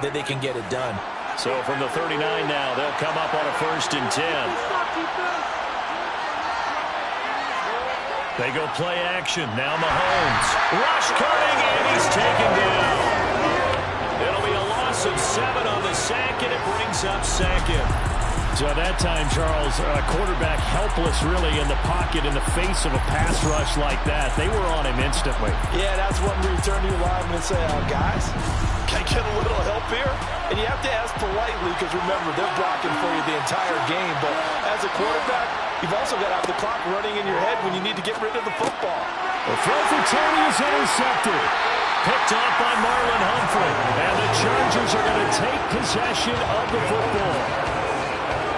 that they can get it done. So from the 39 now, they'll come up on a 1st and 10. They go play action. Now Mahomes. Rush coming, and he's taken down. It'll be a loss of 7 on the sack, and it brings up 2nd. So at that time, Charles, quarterback helpless really in the pocket in the face of a pass rush like that. They were on him instantly. Yeah, that's when we turn to your lineman and say, guys, can I get a little help here? And you have to ask politely because, remember, they're blocking for you the entire game. But as a quarterback, you've also got to have the clock running in your head when you need to get rid of the football. The throw for Tony is intercepted. Picked off by Marlon Humphrey. And the Chargers are going to take possession of the football.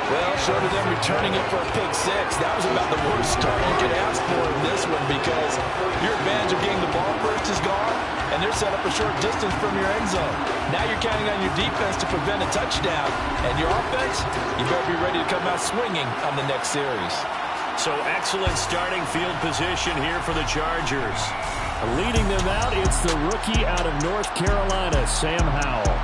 Well, short of them returning it for a pick 6, that was about the worst start you could ask for in this one because your advantage of getting the ball first is gone, and they're set up a short distance from your end zone. Now you're counting on your defense to prevent a touchdown, and your offense, you better be ready to come out swinging on the next series. So excellent starting field position here for the Chargers. Leading them out, it's the rookie out of North Carolina, Sam Howell.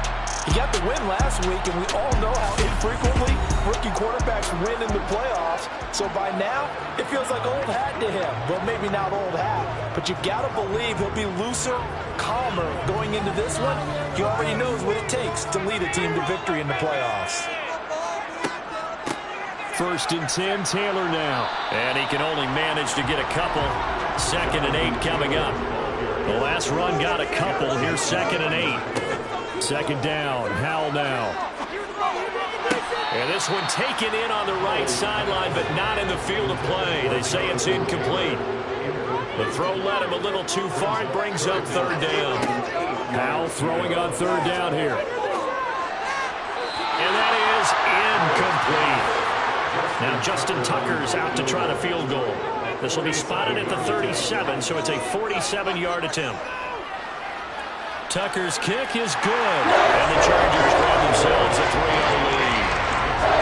He got the win last week, and we all know how infrequently rookie quarterbacks win in the playoffs. So by now, it feels like old hat to him. Well, maybe not old hat, but you've got to believe he'll be looser, calmer going into this one. He already knows what it takes to lead a team to victory in the playoffs. 1st and 10, Taylor now. And he can only manage to get a couple. 2nd and 8 coming up. The last run got a couple. Here's 2nd and 8. 2nd down, Howell now. And this one taken in on the right sideline, but not in the field of play. They say it's incomplete. The throw led him a little too far. It brings up 3rd down. Howell throwing on 3rd down here. And that is incomplete. Now Justin Tucker's out to try the field goal. This will be spotted at the 37, so it's a 47-yard attempt. Tucker's kick is good, and the Chargers grab themselves a 3-0 lead.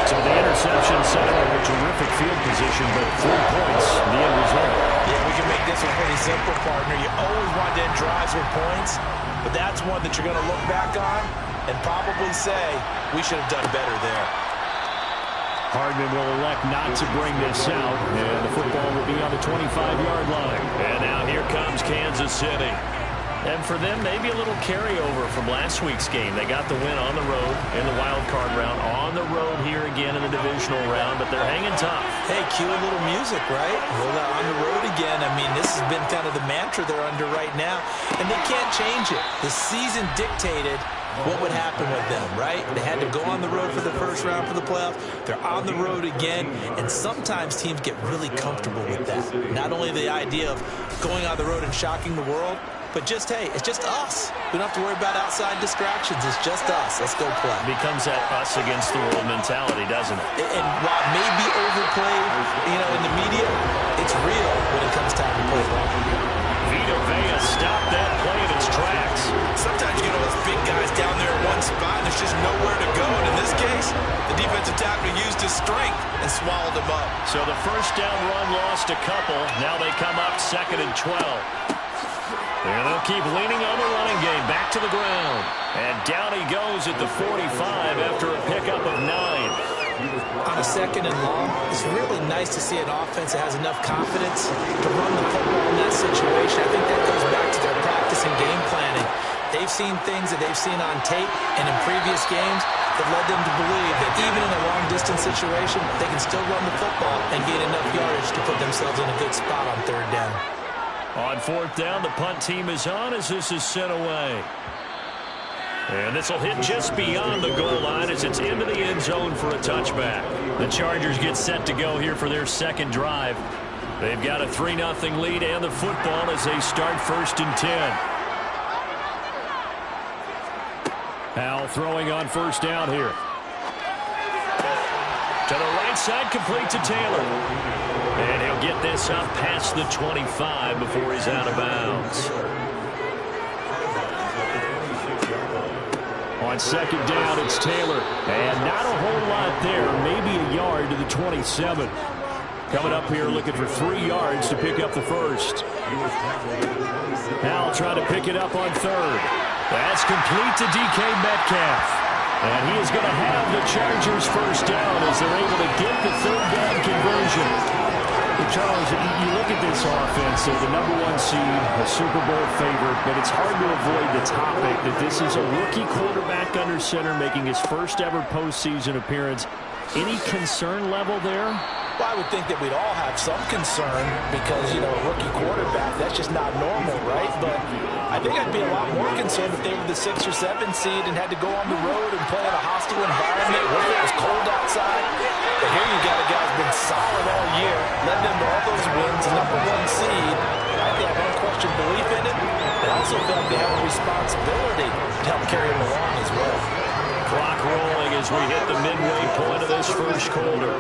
So the interception set up a terrific field position, but 3 points, the end result. Yeah, we can make this one pretty simple, partner. You always want to end drives with points, but that's one that you're going to look back on and probably say, we should have done better there. Hardman will elect not to bring this out, and the football will be on the 25-yard line. And now here comes Kansas City. And for them, maybe a little carryover from last week's game. They got the win on the road in the wild card round, on the road here again in the divisional round, but they're hanging tough. Hey, cue a little music, right? Well, on the road again. I mean, this has been kind of the mantra they're under right now, and they can't change it. The season dictated what would happen with them, right? They had to go on the road for the first round for the playoffs. They're on the road again, and sometimes teams get really comfortable with that. Not only the idea of going on the road and shocking the world, but just, hey, it's just us. We don't have to worry about outside distractions. It's just us. Let's go play. It becomes that us against the world mentality, doesn't it? And while it may be overplayed, in the media, it's real when it comes time to play. Vita Vea stopped that play in its tracks. Sometimes you get all those big guys down there in one spot, and there's just nowhere to go. And in this case, the defensive tackle used his strength and swallowed him up. So the first down run lost a couple. Now they come up 2nd and 12. And they'll keep leaning on the running game. Back to the ground. And down he goes at the 45 after a pickup of 9. On a 2nd and long, it's really nice to see an offense that has enough confidence to run the football in that situation. I think that goes back to their practice and game planning. They've seen things that they've seen on tape and in previous games that led them to believe that even in a long-distance situation, they can still run the football and gain enough yardage to put themselves in a good spot on 3rd down. On 4th down, the punt team is on as this is sent away. And this will hit just beyond the goal line as it's into the end zone for a touchback. The Chargers get set to go here for their 2nd drive. They've got a 3-0 lead and the football as they start 1st and 10. Howell throwing on 1st down here. To the right side, complete to Taylor. And he'll get this up past the 25 before he's out of bounds. On 2nd down, it's Taylor. And not a whole lot there. Maybe a yard to the 27. Coming up here looking for 3 yards to pick up the first. Howell trying to pick it up on 3rd. That's complete to DK Metcalf. And he is going to have the Chargers first down as they're able to get the third down conversion. But Charles, you look at this offense, they're the #1 seed, a Super Bowl favorite, but it's hard to avoid the topic that this is a rookie quarterback under center making his first ever postseason appearance. Any concern level there? Well, I would think that we'd all have some concern because, you know, a rookie quarterback, that's just not normal, right? But I think I'd be a lot more concerned if they were the 6 or 7 seed and had to go on the road and play in a hostile environment. What if it was cold outside? But here you got a guy who's been solid all year, led them to all those wins, #1 seed. I think they have unquestioned belief in it. They also feel like they have a responsibility to help carry him along as well. Clock rolling as we hit the midway point of this first quarter.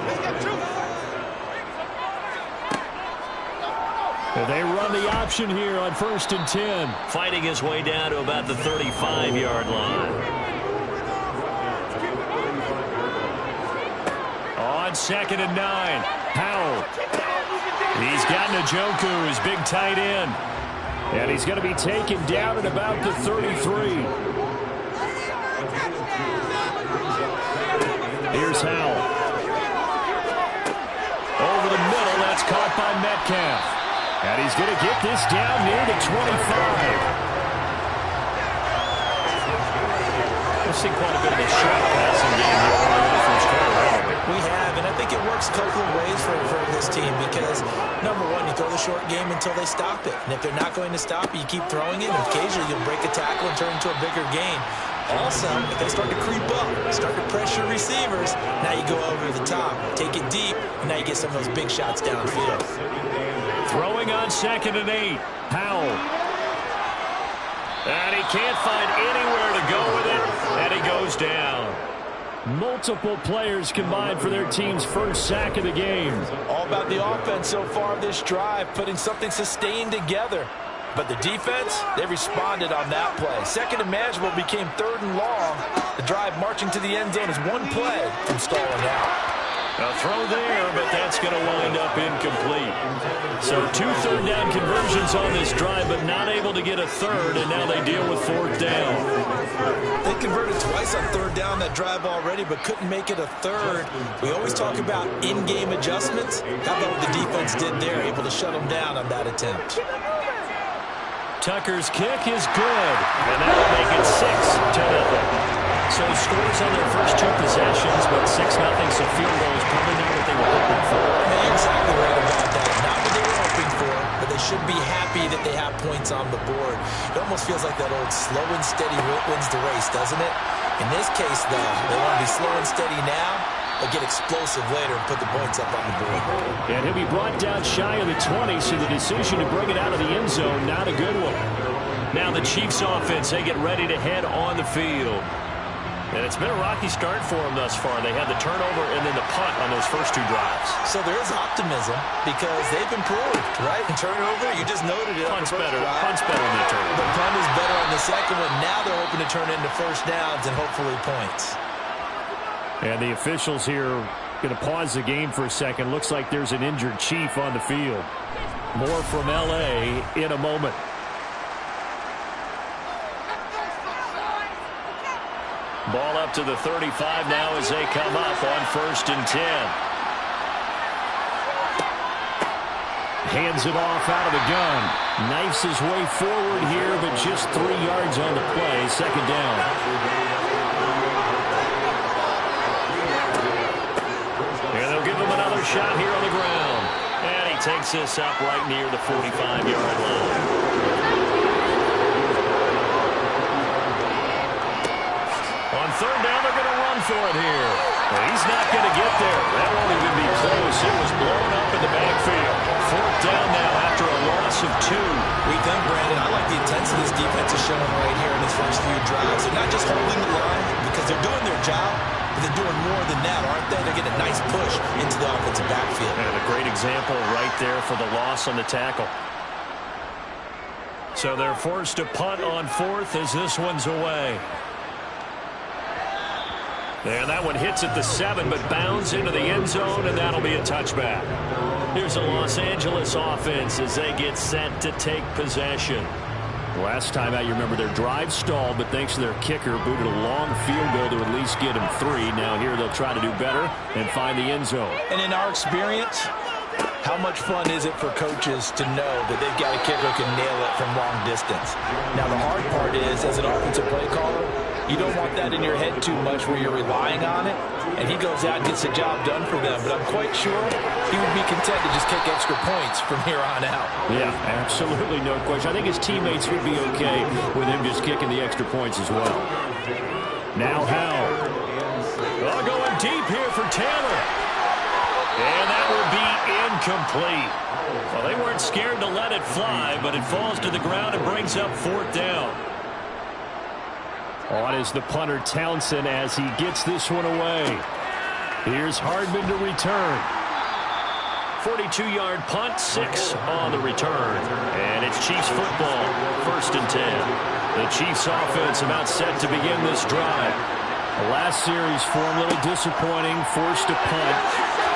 They run the option here on 1st and 10. Fighting his way down to about the 35-yard line. On 2nd and 9, Powell. He's got Njoku, his big tight end. And he's going to be taken down at about the 33. Here's Howell. Over the middle, that's caught by Metcalf. And he's going to get this down near the 25. We've seen quite a bit of a short passing game here early in the first quarter, haven't we? We have, and I think it works a couple of ways for this team because, #1, you throw the short game until they stop it. And if they're not going to stop it, you keep throwing it, and occasionally you'll break a tackle and turn into a bigger gain. Also, if they start to creep up, start to pressure receivers, now you go over the top, take it deep, and now you get some of those big shots downfield. Throwing on 2nd and 8, Powell. And he can't find anywhere to go with it, and he goes down. Multiple players combined for their team's first sack of the game. All about the offense so far this drive, putting something sustained together. But the defense, they responded on that play. 2nd and manageable became 3rd and long. The drive marching to the end zone is 1 play from stalling out. A throw there, but that's going to wind up incomplete. So 2 third-down conversions on this drive, but not able to get a third, and now they deal with 4th down. They converted twice on 3rd down that drive already, but couldn't make it a 3rd. We always talk about in-game adjustments. How about what the defense did there, able to shut them down on that attempt. Tucker's kick is good, and that will make it 6-0. So scores on their first 2 possessions, but 6-0, so field goal is probably not what they were hoping for. Yeah, you're exactly right about that. Not what they were hoping for, but they should be happy that they have points on the board. It almost feels like that old slow and steady wins the race, doesn't it? In this case, though, they want to be slow and steady now, but get explosive later and put the points up on the board. And he'll be brought down shy of the 20, so the decision to bring it out of the end zone, not a good one. Now the Chiefs offense, they get ready to head on the field. And it's been a rocky start for them thus far. They had the turnover and then the punt on those first 2 drives. So there is optimism because they've improved, right? And turnover, you just noted it. Punt's better. Punt's better than the turnover. The punt is better on the second one. Now they're hoping to turn into first downs and hopefully points. And the officials here going to pause the game for a second. Looks like there's an injured Chief on the field. More from L.A. in a moment. Ball up to the 35 now as they come up on 1st and 10. Hands it off out of the gun. Knifes his way forward here, but just 3 yards on the play. 2nd down. And they'll give him another shot here on the ground. And he takes this up right near the 45-yard line. On 3rd down, they're going to run for it here. Well, he's not going to get there. That won't even be close. It was blown up in the backfield. 4th down now after a loss of 2. We think, Brandon, I like the intensity this defense is showing right here in his first few drives. They're not just holding the line because they're doing their job, but they're doing more than that, aren't they? They're getting a nice push into the offensive backfield. And a great example right there for the loss on the tackle. So they're forced to punt on 4th as this one's away. And that one hits at the 7, but bounds into the end zone, and that'll be a touchback. Here's the Los Angeles offense as they get set to take possession. Last time out, you remember their drive stalled, but thanks to their kicker, booted a long field goal to at least get him 3. Now here they'll try to do better and find the end zone. And in our experience, how much fun is it for coaches to know that they've got a kicker who can nail it from long distance? Now, the hard part is, as an offensive play caller, you don't want that in your head too much where you're relying on it, and he goes out and gets the job done for them. But I'm quite sure he would be content to just kick extra points from here on out. Yeah, absolutely no question. I think his teammates would be okay with him just kicking the extra points as well. Now Howell. Oh, going deep here for Taylor. And that will be incomplete. Well, they weren't scared to let it fly, but it falls to the ground and brings up 4th down. On is the punter Townsend as he gets this one away. Here's Hardman to return. 42-yard punt, 6 on the return. And it's Chiefs football, 1st and 10. The Chiefs offense about set to begin this drive. The last series for them, a little disappointing, forced to punt.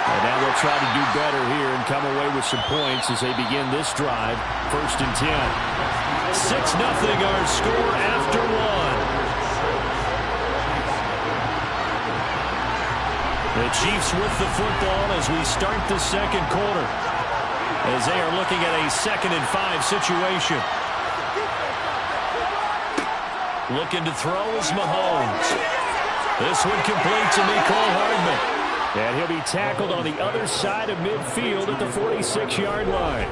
And now they'll try to do better here and come away with some points as they begin this drive, 1st and 10. 6-0 our score after 1. The Chiefs with the football as we start the second quarter, as they are looking at a 2nd and 5 situation. Looking to throw is Mahomes. This one complete to Mecole Hardman. And he'll be tackled on the other side of midfield at the 46-yard line.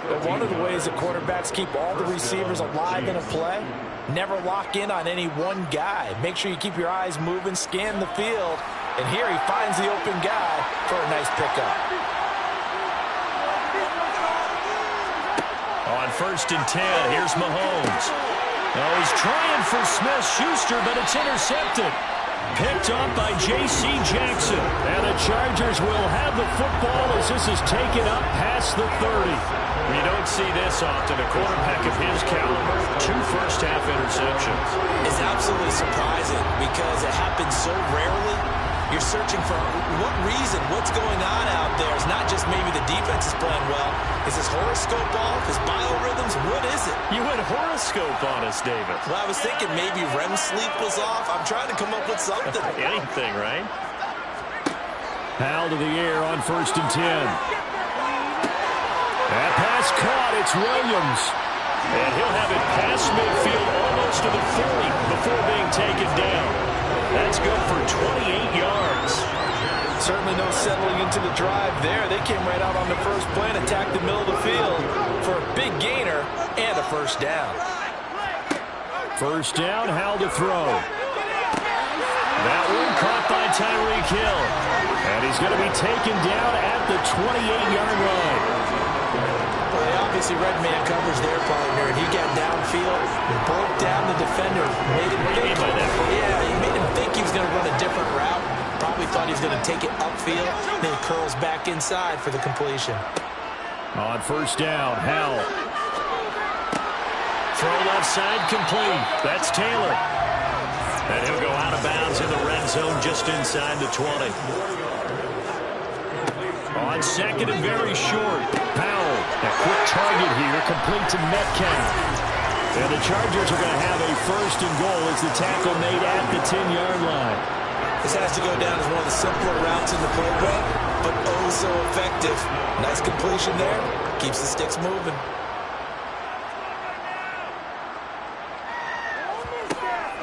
But one of the ways that quarterbacks keep all the receivers alive in a play, never lock in on any one guy. Make sure you keep your eyes moving, scan the field. And here he finds the open guy for a nice pickup. On 1st and 10, here's Mahomes. Oh, he's trying for Smith-Schuster, but it's intercepted. Picked up by J.C. Jackson. And the Chargers will have the football as this is taken up past the 30. You don't see this often. A quarterback of his caliber, 2 first-half interceptions. It's absolutely surprising because it happens so rarely. You're searching for what reason, what's going on out there. It's not just maybe the defense is playing well. Is his horoscope off? His biorhythms? What is it? You went horoscope on us, David. Well, I was thinking maybe REM sleep was off. I'm trying to come up with something. Anything, right? Howell to the air on 1st and 10. That pass caught. It's Williams. And he'll have it past midfield almost to the 40 before being taken down. That's good for 28 yards. Certainly no settling into the drive there. They came right out on the first play and attacked the middle of the field for a big gainer and a 1st down. 1st down, Howell to throw. That one caught by Tyreek Hill. And he's going to be taken down at the 28-yard line. Well, they obviously red man covers their partner, and he got downfield and broke down the defender. Made him think, he made him think he was going to run a different route. Probably thought he was going to take it upfield. Then he curls back inside for the completion. On 1st down, Howell. Throw left side complete. That's Taylor. And he'll go out of bounds in the red zone just inside the 20. On 2nd and very short, Powell. A quick target here, complete to Metcalf. And the Chargers are going to have a 1st and goal as the tackle made at the 10-yard line. This has to go down as one of the simpler routes in the program, but oh so effective. Nice completion there. Keeps the sticks moving.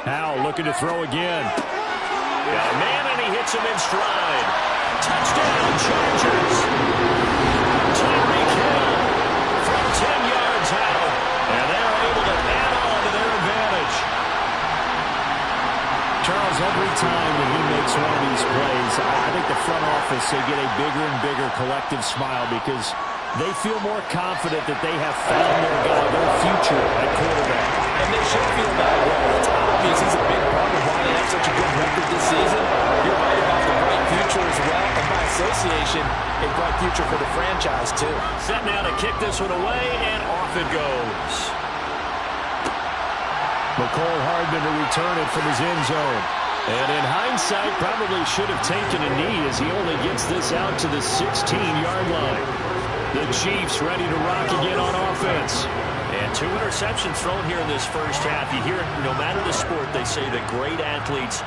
Howell looking to throw again. Got a man and he hits him in stride. Touchdown, Chargers. Tyreek Hill from 10 yards out. And they're able to add on to their advantage. Charles, every time that he makes one of these plays, I think the front office, they get a bigger and bigger collective smile because they feel more confident that they have found their guy, their future at quarterback. And they should feel that way. It's obvious he's a big part of why they have such a good record this season. You're right about the bright future as well, and by association, a bright future for the franchise, too. Set now to kick this one away, and off it goes. Mecole Hardman to return it from his end zone. And in hindsight, probably should have taken a knee as he only gets this out to the 16-yard line. The Chiefs ready to rock again on offense. And 2 interceptions thrown here in this first half. You hear it, no matter the sport, they say that great athletes